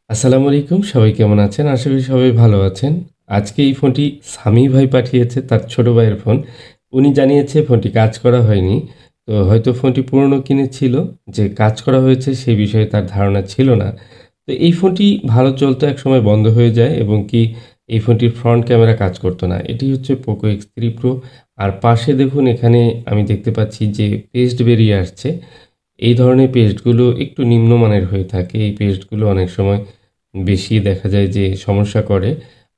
আসসালামু আলাইকুম। সবাই কেমন আছেন? আশা করি সবাই ভালো আছেন। আজকে এই ফোনটি সামি ভাই পাঠিয়েছে, তার ছোট ভাইয়ের ফোন। উনি জানিয়েছে ফোনটি কাজ করা হয়নি। তো হয়তো ফোনটি পুরনো কিনেছিল, যে কাজ করা হয়েছে সে বিষয়ে তার ধারণা ছিল না। তো এই ফোনটি ভালো চলতো, একসময় বন্ধ হয়ে যায় এবং কি এই ফোনটির ফ্রন্ট ক্যামেরা কাজ করতো না। এটি হচ্ছে POCO X3 Pro। আর পাশে দেখুন, এখানে আমি দেখতে পাচ্ছি যে পেস্ট বেরিয়ে আসছে। এই ধরনের পেস্টগুলো একটু নিম্নমানের হয়ে থাকে। এই পেস্টগুলো অনেক সময় বেশি দেখা যায় যে সমস্যা করে।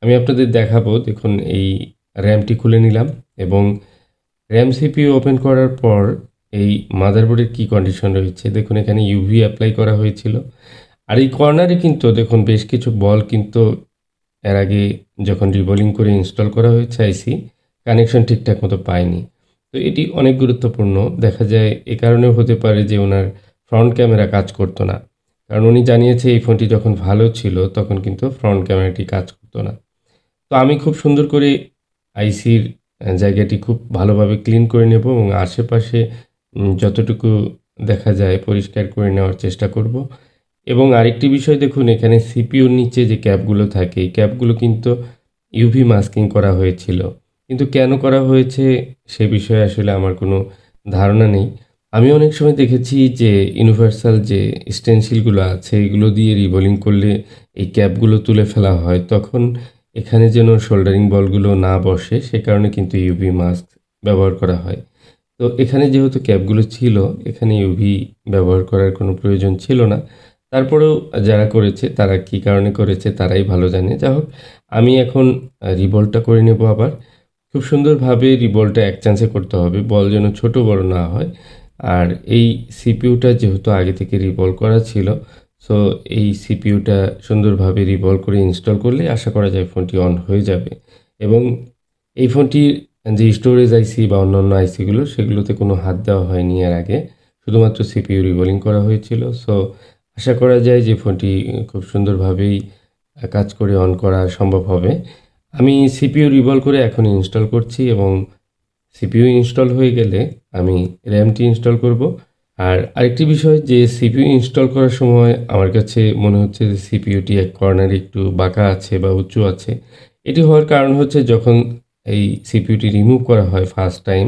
আমি আপনাদের দেখাবো। দেখুন, এই র‍্যামটি খুলে নিলাম এবং র‍্যাম CPU ওপেন করার পর এই মাদারবোর্ডের কি কন্ডিশন রয়েছে দেখুন। এখানে ইউভি অ্যাপ্লাই করা হয়েছিল। আর এই কর্নারে কিন্তু দেখুন বেশ কিছু বল কিন্তু এর আগে যখন রিবোলিং করে ইনস্টল করা হয়েছে আইসি, কানেকশন ঠিকঠাক মতো পায়নি। তো এটি অনেক গুরুত্বপূর্ণ। দেখা যায় এ কারণেও হতে পারে যে উনার ফ্রন্ট ক্যামেরা কাজ করতো না। কারণ উনি জানিয়েছে এই ফোনটি যখন ভালো ছিল তখন কিন্তু ফ্রন্ট ক্যামেরাটি কাজ করতো না। তো আমি খুব সুন্দর করে আইসির জায়গাটি খুব ভালোভাবে ক্লিন করে নেব এবং আশেপাশে যতটুকু দেখা যায় পরিষ্কার করে নেওয়ার চেষ্টা করব। এবং আরেকটি বিষয় দেখুন, এখানে সিপিইউর নিচে যে ক্যাপগুলো থাকে, এই ক্যাপগুলো কিন্তু ইউভি মাস্কিং করা হয়েছিল। কিন্তু কেন করা হয়েছে সে বিষয়ে আসলে আমার কোনো ধারণা নেই। আমি অনেক সময় দেখেছি যে ইউনিভার্সাল যে স্টেনসিলগুলো আছে এগুলো দিয়ে রিবোলিং করলে এই ক্যাপগুলো তুলে ফেলা হয়। তখন এখানে যেন সোল্ডারিং বলগুলো না বসে, সে কারণে কিন্তু ইউভি মাস্ক ব্যবহার করা হয়। তো এখানে যেহেতু ক্যাপগুলো ছিল, এখানে ইউভি ব্যবহার করার কোনো প্রয়োজন ছিল না। তারপরেও যারা করেছে তারা কী কারণে করেছে তারাই ভালো জানে। যা হোক, আমি এখন রিবলটা করে নেব আবার। খুব সুন্দরভাবে রিবলটা এক চান্সে করতে হবে, বল যেন ছোট বড় না হয়। আর এই সিপিইউটা যেহেতু আগে থেকে রিভলভ করা ছিল, সো এই সিপিইউটা সুন্দরভাবে রিভলভ করে ইনস্টল করলে আশা করা যায় ফোনটি অন হয়ে যাবে। এবং এই ফোনটির যে স্টোরেজ আইসি বা অন্যান্য আইসিগুলো সেগুলোতে কোনো হাত দেওয়া হয়নি এর আগে। শুধুমাত্র সিপিইউ রিবোলিং করা হয়েছিল। সো আশা করা যায় যে ফোনটি খুব সুন্দরভাবেই কাজ করে অন করা সম্ভব হবে। আমি সিপিইউ রিভলভ করে এখন ইনস্টল করছি এবং সিপিইউ ইনস্টল হয়ে গেলে আমি র‍্যামটি ইনস্টল করব। আর আরেকটি বিষয়, যে সিপিইউ ইনস্টল করার সময় আমার কাছে মনে হচ্ছে যে সিপিইউটি এক কর্নারে একটু বাঁকা আছে বা উঁচু আছে। এটি হওয়ার কারণ হচ্ছে যখন এই সিপিইউটি রিমুভ করা হয় ফার্স্ট টাইম,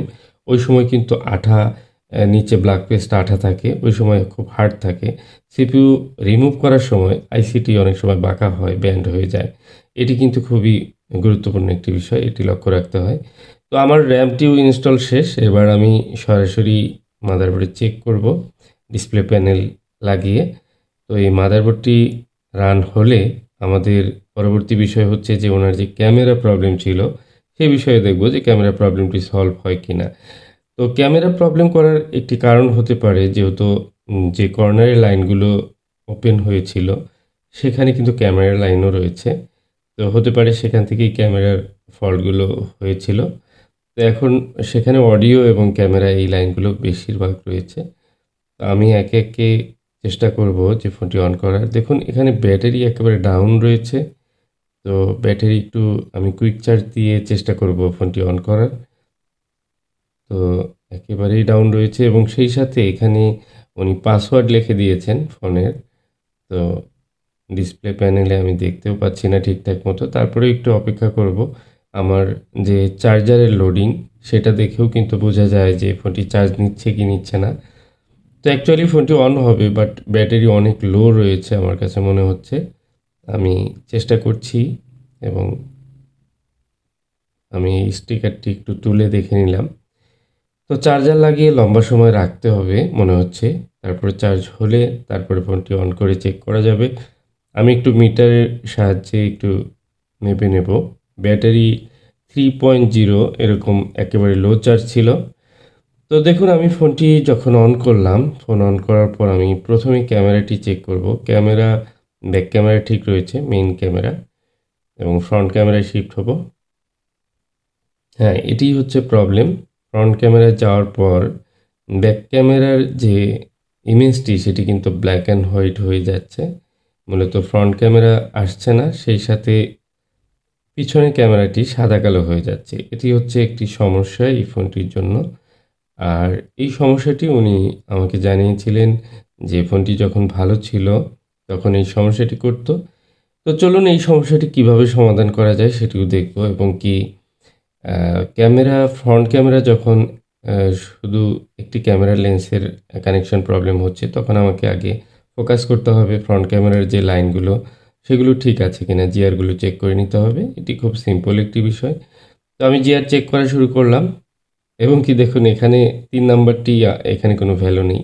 ওই সময় কিন্তু আঠা নিচে ব্ল্যাক পেস্ট আঠা থাকে, ওই সময় খুব হার্ড থাকে। সিপিইউ রিমুভ করার সময় আইসিটি অনেক সময় বাঁকা হয়, ব্যান্ড হয়ে যায়। এটি কিন্তু খুবই গুরুত্বপূর্ণ একটি বিষয়, এটি লক্ষ্য রাখতে হয়। তো আমার র‍্যামটিও ইনস্টল শেষ। এবার আমি সরাসরি মাদারবোর্ডে চেক করব ডিসপ্লে প্যানেল লাগিয়ে। তো এই মাদারবোর্ডটি রান হলে আমাদের পরবর্তী বিষয় হচ্ছে যে ওনার যে ক্যামেরা প্রবলেম ছিল সেই বিষয়ে দেখব যে ক্যামেরা প্রবলেমটি সলভ হয় কিনা। তো ক্যামেরা প্রবলেম করার একটি কারণ হতে পারে যেহেতু যে কর্নারের লাইনগুলো ওপেন হয়েছিল সেখানে কিন্তু ক্যামেরার লাইনও রয়েছে। তো হতে পারে সেখান থেকেই ক্যামেরার ফল্টগুলো হয়েছিল। তো এখন সেখানে অডিও এবং ক্যামেরা এই লাইনগুলো বেশিরভাগ রয়েছে। তো আমি একে একে চেষ্টা করব যে ফোনটি অন করার। দেখুন, এখানে ব্যাটারি একেবারে ডাউন রয়েছে। তো ব্যাটারি একটু আমি কুইক চার্জ দিয়ে চেষ্টা করব ফোনটি অন করার। তো একেবারেই ডাউন রয়েছে এবং সেই সাথে এখানে উনি পাসওয়ার্ড লিখে দিয়েছেন ফোনের। তো ডিসপ্লে প্যানেলে আমি দেখতেও পাচ্ছি না ঠিকঠাক মতো। তারপরেও একটু অপেক্ষা করব। আমার যে চার্জারের লোডিং সেটা দেখেও কিন্তু বোঝা যায় যে ফোনটি চার্জ নিচ্ছে কি নিচ্ছে না। তো অ্যাকচুয়ালি ফোনটি অন হবে, বাট ব্যাটারি অনেক লো রয়েছে আমার কাছে মনে হচ্ছে। আমি চেষ্টা করছি এবং আমি স্টিকারটি একটু তুলে দেখে নিলাম। তো চার্জার লাগিয়ে লম্বা সময় রাখতে হবে মনে হচ্ছে। তারপরে চার্জ হলে তারপরে ফোনটি অন করে চেক করা যাবে। আমি একটু মিটারের সাহায্যে একটু মেপে নেব। ব্যাটারি 3.0 এরকম একেবারে লো চার্জ ছিল। তো দেখুন, আমি ফোনটি যখন অন করলাম, ফোন অন করার পর আমি প্রথমে ক্যামেরাটি চেক করব। ক্যামেরা, ব্যাক ক্যামেরা ঠিক রয়েছে, মেইন ক্যামেরা, এবং ফ্রন্ট ক্যামেরায় শিফট হব। হ্যাঁ, এটিই হচ্ছে প্রবলেম। ফ্রন্ট ক্যামেরায় যাওয়ার পর ব্যাক ক্যামেরার যে ইমেজটি সেটি কিন্তু ব্ল্যাক অ্যান্ড হোয়াইট হয়ে যাচ্ছে। মূলত ফ্রন্ট ক্যামেরা আসছে না, সেই সাথে পিছনের ক্যামেরাটি সাদা কালো হয়ে যাচ্ছে। এটি হচ্ছে একটি সমস্যা এই ফোনটির জন্য। আর এই সমস্যাটি উনি আমাকে জানিয়েছিলেন যে ফোনটি যখন ভালো ছিল তখন এই সমস্যাটি করতো। তো চলুন এই সমস্যাটি কিভাবে সমাধান করা যায় সেটিও দেখব, এবং কি ক্যামেরা, ফ্রন্ট ক্যামেরা যখন শুধু একটি ক্যামেরা লেন্সের কানেকশন প্রবলেম হচ্ছে, তখন আমাকে আগে ফোকাস করতে হবে ফ্রন্ট ক্যামেরার যে লাইনগুলো সেগুলো ঠিক আছে কিনা, জিআরগুলো চেক করে নিতে হবে। এটি খুব সিম্পল একটি বিষয়। তো আমি জিআর চেক করা শুরু করলাম, এবং কি দেখুন এখানে 3 নাম্বারটি এখানে কোনো ভ্যালু নেই।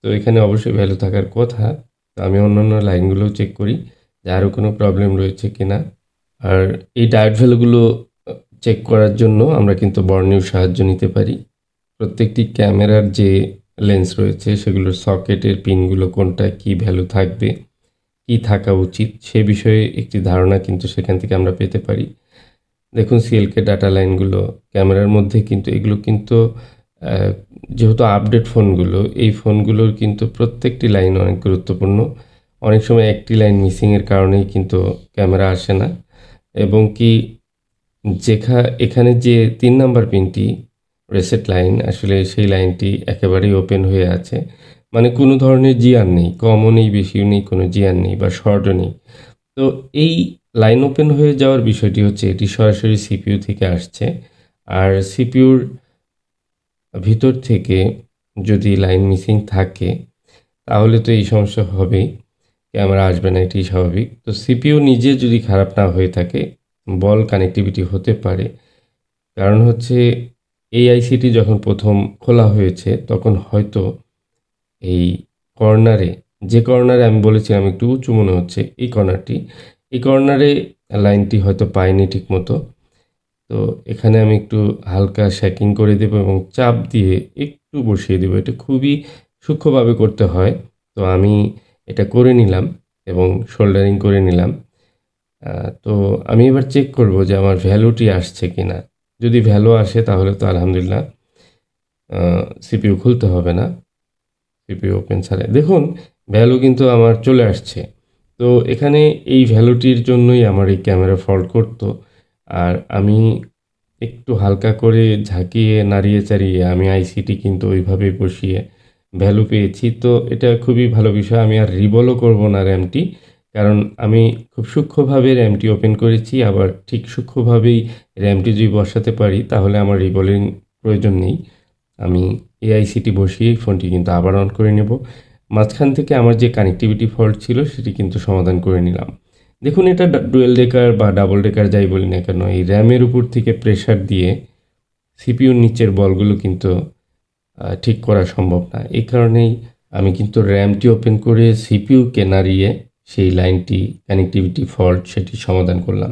তো এখানে অবশ্যই ভ্যালু থাকার কথা। তো আমি অন্যান্য লাইনগুলোও চেক করি যে আরও কোনো প্রবলেম রয়েছে কিনা। আর এই ডায়োড ভ্যালুগুলো চেক করার জন্য আমরা কিন্তু বর্ণীয় সাহায্য নিতে পারি। প্রত্যেকটি ক্যামেরার যে লেন্স রয়েছে সেগুলোর সকেটের পিনগুলো কোনটা, কি ভ্যালু থাকবে, কি থাকা উচিত, সে বিষয়ে একটি ধারণা কিন্তু সেখান থেকে আমরা পেতে পারি। দেখুন সিএলকে ডাটা লাইনগুলো ক্যামেরার মধ্যে, কিন্তু এগুলো কিন্তু যেহেতু আপডেট ফোনগুলো, এই ফোনগুলোর কিন্তু প্রত্যেকটি লাইন অনেক গুরুত্বপূর্ণ। অনেক সময় একটি লাইন মিসিংয়ের কারণেই কিন্তু ক্যামেরা আসে না। এবং কি এখানে যে 3 নাম্বার পিনটি রিসেট লাইন, আসলে সেই লাইনটি একেবারেই ওপেন হয়ে আছে। মানে কোনো ধরনের জিআর নেই, কমও নেই, বেশিও নেই, কোনো জিআর নেই বা শর্টও নেই। তো এই লাইন ওপেন হয়ে যাওয়ার বিষয়টি হচ্ছে এটি সরাসরি সিপিইউ থেকে আসছে। আর সিপিইউর ভিতর থেকে যদি লাইন মিসিং থাকে তাহলে তো এই সমস্যা হবেই, ক্যামেরা আসবে না, এটি স্বাভাবিক। তো সিপিইউ নিজে যদি খারাপ না হয়ে থাকে, বল কানেক্টিভিটি হতে পারে। কারণ হচ্ছে এই আইসিটি যখন প্রথম খোলা হয়েছে তখন হয়তো এই কর্নারে, যে কর্নারে আমি বলেছিলাম একটু উঁচু মনে হচ্ছে এই কর্নারটি, এই কর্নারে লাইনটি হয়তো পাইনি ঠিক মতো। তো এখানে আমি একটু হালকা শ্যাকিং করে দেব এবং চাপ দিয়ে একটু বসিয়ে দেব। এটা খুবই সূক্ষ্মভাবে করতে হয়। তো আমি এটা করে নিলাম এবং সোল্ডারিং করে নিলাম। তো আমি এবার চেক করব যে আমার ভ্যালুটি আসছে কিনা। যদি ভ্যালু আসে তাহলে তো আলহামদুলিল্লাহ, সিপিইউ খুলতে হবে না। সিপিইউ ওপেন ছাড়াই দেখুন ভ্যালু কিন্তু আমার চলে আসছে। তো এখানে এই ভ্যালুটির জন্যই আমার এই ক্যামেরা ফল্ট করতো। আর আমি একটু হালকা করে ঝাঁকিয়ে নাড়িয়ে চাড়িয়ে আমি আইসিটি কিন্তু ওইভাবেই বসিয়ে ভ্যালু পেয়েছি। তো এটা খুবই ভালো বিষয়। আমি আর রিবলও করব না র্যামটি, কারণ আমি খুব সূক্ষ্মভাবে র্যামটি ওপেন করেছি। আবার ঠিক সূক্ষ্মভাবেই র্যামটি যদি বসাতে পারি তাহলে আমার রিবলিং প্রয়োজন নেই। আমি এআইসিটি বসিয়েই ফোনটি কিন্তু আবার অন করে নেব। মাঝখান থেকে আমার যে কানেক্টিভিটি ফল্ট ছিল সেটি কিন্তু সমাধান করে নিলাম। দেখুন এটা ডুয়েল ডেকার বা ডাবল ডেকার যাই বলি না কেন, এই র্যামের উপর থেকে প্রেশার দিয়ে সিপিইউর নিচের বলগুলো কিন্তু ঠিক করা সম্ভব না। এই কারণেই আমি কিন্তু র্যামটি ওপেন করে সিপিইউকে নাড়িয়ে সেই লাইনটি, কানেক্টিভিটি ফল্ট সেটি সমাধান করলাম।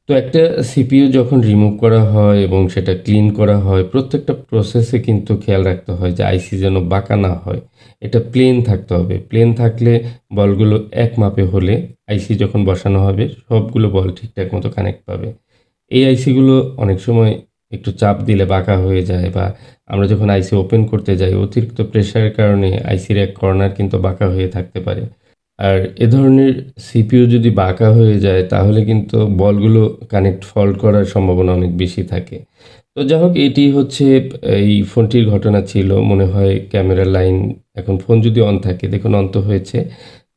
তো একটা সিপিইউ যখন রিমুভ করা হয় এবং সেটা ক্লিন করা হয়, প্রত্যেকটা প্রসেসে কিন্তু খেয়াল রাখতে হয় যে আইসি যেন বাঁকা না হয়। এটা প্লেন থাকতে হবে। প্লেন থাকলে বলগুলো এক মাপে হলে আইসি যখন বসানো হবে সবগুলো বল ঠিকঠাক মতো কানেক্ট পাবে। এই আইসিগুলো অনেক সময় একটু চাপ দিলে বাঁকা হয়ে যায়, বা আমরা যখন আইসি ওপেন করতে যাই অতিরিক্ত প্রেশারের কারণে আইসির এক কর্নার কিন্তু বাঁকা হয়ে থাকতে পারে। আর এ ধরনের সিপিইউ যদি বাঁকা হয়ে যায় তাহলে কিন্তু বলগুলো কানেক্ট ফল্ট করার সম্ভাবনা অনেক বেশি থাকে। তো যাই হোক, এটি হচ্ছে এই ফোনটির ঘটনা ছিল। মনে হয় ক্যামেরার লাইন, এখন ফোন যদি অন থাকে, দেখুন অন তো হয়েছে।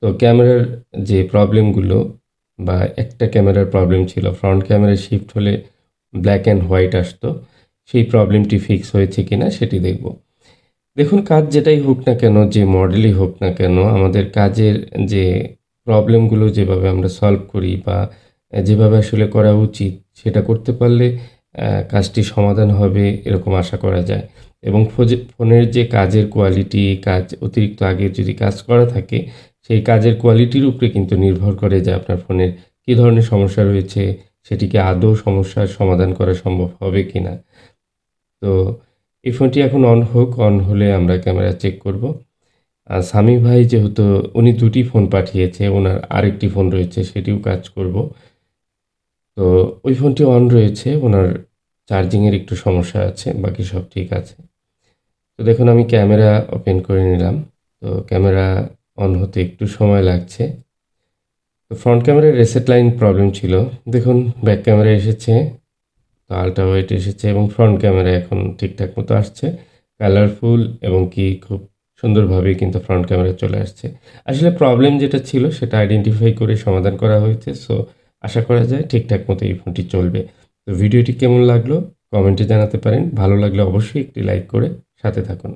তো ক্যামেরার যে প্রবলেমগুলো, বা একটা ক্যামেরার প্রবলেম ছিল, ফ্রন্ট ক্যামেরা শিফট হলে ব্ল্যাক অ্যান্ড হোয়াইট আসতো, সেই প্রবলেমটি ফিক্স হয়েছে কিনা সেটি দেখব। দেখুন কাজ যেটাই হোক না কেন, যে মডেলই হোক না কেন, আমাদের কাজের যে প্রবলেমগুলো যেভাবে আমরা সলভ করি বা যেভাবে আসলে করা উচিত সেটা করতে পারলে কাজটি সমাধান হবে এরকম আশা করা যায়। এবং ফোনের যে কাজের কোয়ালিটি, কাজ অতিরিক্ত আগে যদি কাজ করা থাকে সেই কাজের কোয়ালিটির উপরে কিন্তু নির্ভর করে যে আপনার ফোনের কী ধরনের সমস্যা রয়েছে, সেটিকে আদৌ সমস্যার সমাধান করা সম্ভব হবে কিনা। তো এই ফোনটি এখন অন হোক, অন হলে আমরা ক্যামেরা চেক করব। আর সামি ভাই যেহেতু উনি 2টি ফোন পাঠিয়েছে, ওনার আরেকটি ফোন রয়েছে সেটিও কাজ করব। তো ওই ফোনটি অন রয়েছে, ওনার চার্জিংয়ের একটু সমস্যা আছে, বাকি সব ঠিক আছে। তো দেখুন আমি ক্যামেরা ওপেন করে নিলাম। তো ক্যামেরা অন হতে একটু সময় লাগছে। তো ফ্রন্ট ক্যামেরার রিসেট লাইন প্রবলেম ছিল। দেখুন ব্যাক ক্যামেরা এসেছে, তো আল্ট্রা ওয়াইড এসেছে এবং ফ্রন্ট ক্যামেরা এখন ঠিকঠাক মতো আসছে, কালারফুল এবং কি খুব সুন্দরভাবে কিন্তু ফ্রন্ট ক্যামেরা চলে আসছে। আসলে প্রবলেম যেটা ছিল সেটা আইডেন্টিফাই করে সমাধান করা হয়েছে। সো আশা করা যায় ঠিকঠাক মতো এই ফোনটি চলবে। তো ভিডিওটি কেমন লাগলো কমেন্টে জানাতে পারেন। ভালো লাগলে অবশ্যই একটি লাইক করে সাথে থাকুন।